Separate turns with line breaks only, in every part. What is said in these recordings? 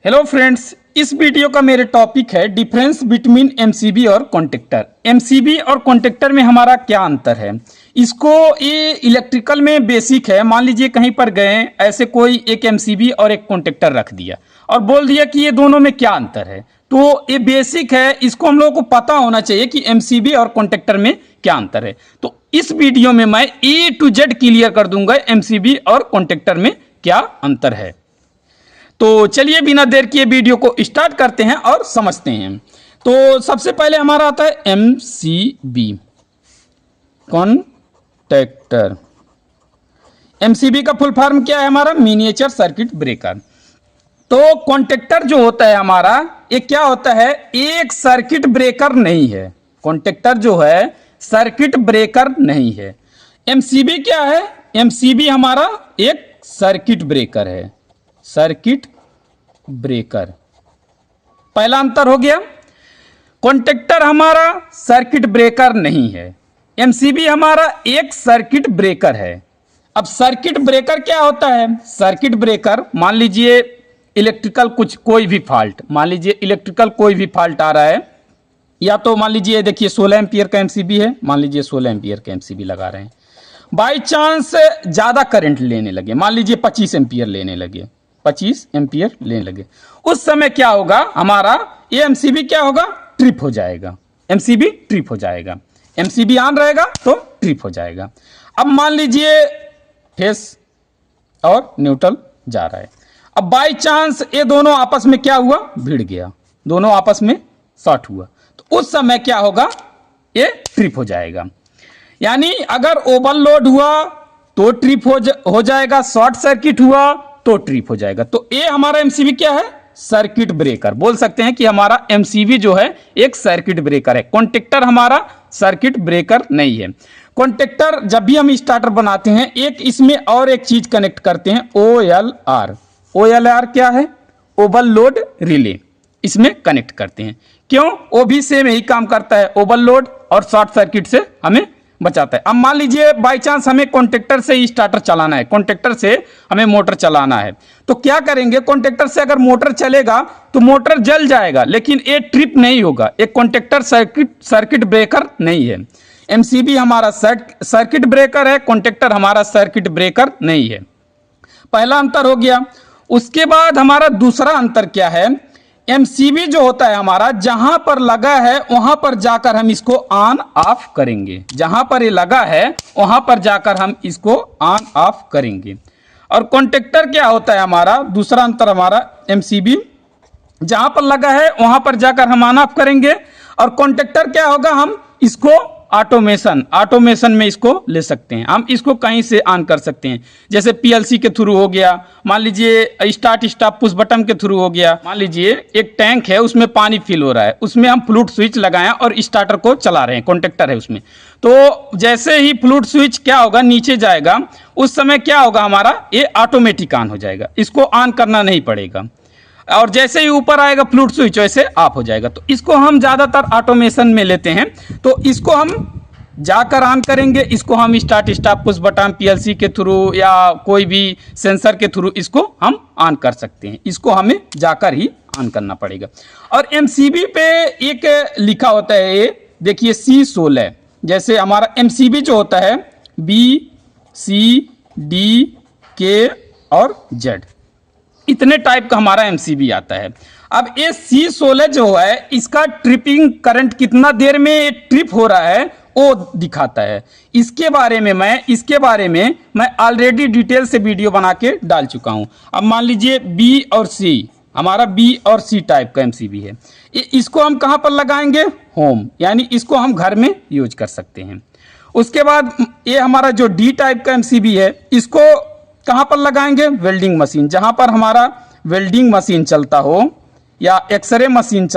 Hello friends, इस video का मेरे टॉपिक है डिफरेंस बिटवीन एमसीबी और कॉन्टेक्टर। एमसीबी और कॉन्टेक्टर में हमारा क्या अंतर है। इसको ये इलेक्ट्रिकल में बेसिक है। मान लीजिए कहीं पर गए, ऐसे कोई एक एमसीबी और एक कॉन्टेक्टर रख दिया और बोल दिया कि ये दोनों में क्या अंतर है। तो ये बेसिक है, इसको हम लोगों को पता होना चाहिए कि एमसीबी और कॉन्टेक्टर में क्या अंतर है। तो इस वीडियो में मैं ए टू जेड क्लियर कर दूंगा एमसीबी और कॉन्टेक्टर में क्या अंतर है। तो चलिए बिना देर किए वीडियो को स्टार्ट करते हैं और समझते हैं। तो सबसे पहले हमारा आता है एमसीबी कॉन्टेक्टर। एमसीबी का फुल फॉर्म क्या है हमारा? Miniature circuit breaker. तो कॉन्टेक्टर जो होता है हमारा, ये क्या होता है? एक सर्किट ब्रेकर नहीं है। कॉन्टेक्टर जो है सर्किट ब्रेकर नहीं है। एमसीबी क्या है? एमसीबी हमारा एक सर्किट ब्रेकर है। सर्किट ब्रेकर, पहला अंतर हो गया। कॉन्टेक्टर हमारा सर्किट ब्रेकर नहीं है। एमसीबी हमारा एक सर्किट ब्रेकर है। अब सर्किट ब्रेकर क्या होता है? सर्किट ब्रेकर, मान लीजिए इलेक्ट्रिकल कोई भी फॉल्ट, मान लीजिए इलेक्ट्रिकल कोई भी फॉल्ट आ रहा है, या तो मान लीजिए देखिए 16 एम्पियर का एमसीबी है, मान लीजिए 16 एम्पियर का एमसीबी लगा रहे हैं, बाई चांस ज्यादा करंट लेने लगे, मान लीजिए 25 एम्पियर लेने लगे, 25 एम्पियर लेने लगे, उस समय क्या होगा हमारा? ये एमसीबी क्या होगा? ट्रिप हो जाएगा। एमसीबी ट्रिप हो जाएगा। एमसीबी ऑन रहेगा तो ट्रिप हो जाएगा। अब मान लीजिए फेस और न्यूट्रल जा रहा है, अब बाई चांस ये दोनों आपस में क्या हुआ? भिड़ गया, दोनों आपस में शॉर्ट हुआ, तो उस समय क्या होगा? ये ट्रिप हो जाएगा। यानी अगर ओवरलोड हुआ तो ट्रिप हो जाएगा, शॉर्ट सर्किट हुआ तो ट्रिप हो जाएगा। तो ये हमारा एमसीबी क्या है? Circuit breaker. बोल सकते हैं कि हमारा एमसीबी जो है एक सर्किट ब्रेकर है। कॉन्टेक्टर हमारा सर्किट ब्रेकर नहीं है। कॉन्टेक्टर जब भी हम स्टार्टर बनाते हैं, एक इसमें और एक चीज कनेक्ट करते हैं, OLR। OLR क्या है? ओवरलोड रिले, इसमें कनेक्ट करते हैं। क्यों? वो भी सेम यही काम करता है, ओवरलोड और शॉर्ट सर्किट से हमें बचाता है। अब मान लीजिए बाई चांस हमें कॉन्टेक्टर से ही स्टार्टर चलाना है, कॉन्टेक्टर से हमें मोटर चलाना है, तो क्या करेंगे? कॉन्टेक्टर से अगर मोटर चलेगा तो मोटर जल जाएगा, लेकिन ये ट्रिप नहीं होगा। एक कॉन्टेक्टर सर्किट ब्रेकर नहीं है। एमसीबी हमारा सर्किट ब्रेकर है, कॉन्टेक्टर हमारा सर्किट ब्रेकर नहीं है। पहला अंतर हो गया। उसके बाद हमारा दूसरा अंतर क्या है? एमसीबी जो होता है हमारा, जहां पर लगा है वहां पर जाकर हम इसको ऑन ऑफ करेंगे। जहां पर ये लगा है वहां पर जाकर हम इसको ऑन ऑफ करेंगे। और कॉन्टेक्टर क्या होता है हमारा? दूसरा अंतर हमारा, एमसीबी जहां पर लगा है वहां पर जाकर हम ऑन ऑफ करेंगे, और कॉन्टेक्टर क्या होगा? हम इसको ऑटोमेशन में इसको ले सकते हैं। हम इसको कहीं से ऑन कर सकते हैं, जैसे पीएलसी के थ्रू हो गया, मान लीजिए स्टार्ट स्टॉप पुश बटन के थ्रू हो गया। मान लीजिए एक टैंक है, उसमें पानी फिल हो रहा है, उसमें हम फ्लूट स्विच लगाएं और स्टार्टर को चला रहे हैं, कॉन्टेक्टर है उसमें, तो जैसे ही फ्लूट स्विच क्या होगा? नीचे जाएगा, उस समय क्या होगा हमारा? ये ऑटोमेटिक ऑन हो जाएगा, इसको ऑन करना नहीं पड़ेगा। और जैसे ही ऊपर आएगा फ्लूट स्विच वैसे ऑफ हो जाएगा। तो इसको हम ज्यादातर ऑटोमेशन में लेते हैं, तो इसको हम जाकर ऑन करेंगे। इसको हम start stop push button PLC के थ्रू या कोई भी सेंसर के थ्रू इसको हम ऑन कर सकते हैं। इसको हमें जाकर ही ऑन करना पड़ेगा। और एमसीबी पे एक लिखा होता है, ये देखिए C16, जैसे हमारा एमसीबी जो होता है B, C, D, K और Z, इतने टाइप का हमारा एमसीबी आता है। अब ये C16 जो है, इसका ट्रिपिंग करंट कितना देर में ट्रिप हो रहा है वो दिखाता है। इसके बारे में मैं ऑलरेडी डिटेल से वीडियो बना के डाल चुका हूं। अब मान लीजिए B और C, हमारा B और C टाइप का एमसीबी है। इसको हम कहां पर लगाएंगे? होम, यानी इसको हम घर में यूज कर सकते हैं। उसके बाद ये हमारा जो D टाइप का एमसीबी है, इसको कहां पर लगाएंगे? वेल्डिंग मशीन, जहां पर हमारा वेल्डिंग मशीन चलता हो या एक्सरे मशीन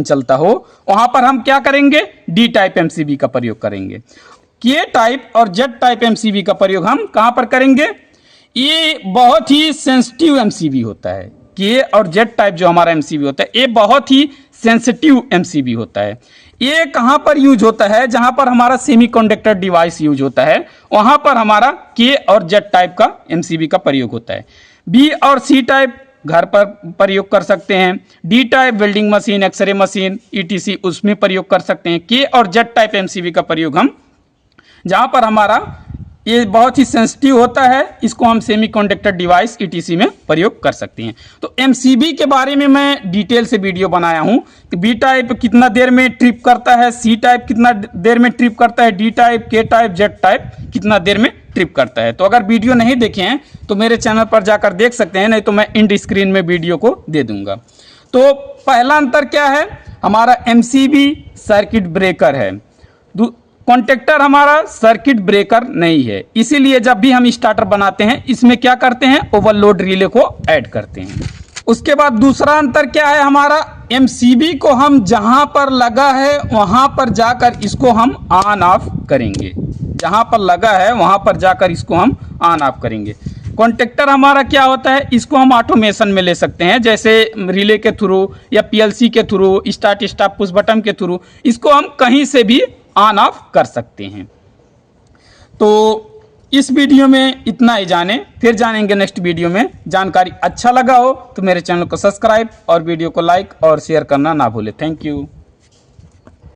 चलता हो, वहां पर हम क्या करेंगे? डी टाइप एमसीबी का प्रयोग करेंगे। के टाइप और जेड टाइप एमसीबी का प्रयोग हम कहां पर करेंगे? ये बहुत ही सेंसिटिव एमसीबी होता है। के और जेड टाइप जो हमारा एमसीबी होता है, ये बहुत ही सेंसिटिव एमसीबी होता है। ये कहां पर यूज होता है? जहां पर हमारा सेमीकंडक्टर डिवाइस यूज होता है, वहां पर हमारा के और जेड टाइप का एमसीबी का प्रयोग होता है। बी और सी टाइप घर पर प्रयोग कर सकते हैं। D type welding machine, X ray machine ETC उसमें प्रयोग कर सकते हैं। के और जेड टाइप एमसीबी का प्रयोग हम जहाँ पर हमारा ये बहुत ही सेंसिटिव होता है, इसको हम सेमीकंडक्टर डिवाइस ईटीसी में प्रयोग कर सकते हैं। तो एमसीबी के बारे में मैं डिटेल से वीडियो बनाया हूँ कि बी टाइप कितना देर में ट्रिप करता है, सी टाइप कितना देर में ट्रिप करता है, डी टाइप, के टाइप, जेड टाइप कितना देर में ट्रिप करता है। तो अगर वीडियो नहीं देखे हैं तो मेरे चैनल पर जाकर देख सकते हैं, नहीं तो मैं इंड स्क्रीन में वीडियो को दे दूंगा। तो पहला अंतर क्या है, हमारा एमसीबी सर्किट ब्रेकर है, कॉन्टेक्टर हमारा सर्किट ब्रेकर नहीं है। इसीलिए जब भी हम स्टार्टर बनाते हैं इसमें क्या करते हैं, ओवरलोड रिले को ऐड करते हैं। उसके बाद दूसरा अंतर क्या है, हमारा एमसीबी को हम जहां पर लगा है वहां पर जाकर इसको हम ऑन ऑफ करेंगे, जहां पर लगा है वहां पर जाकर इसको हम ऑन ऑफ करेंगे। कॉन्टेक्टर हमारा क्या होता है, इसको हम ऑटोमेशन में ले सकते हैं, जैसे रिले के थ्रू या पीएलसी के through, start stop push button के थ्रू इसको हम कहीं से भी ऑन ऑफ कर सकते हैं। तो इस वीडियो में इतना ही जाने, फिर जानेंगे नेक्स्ट वीडियो में। जानकारी अच्छा लगा हो तो मेरे चैनल को सब्सक्राइब और वीडियो को लाइक और शेयर करना ना भूलें। Thank you.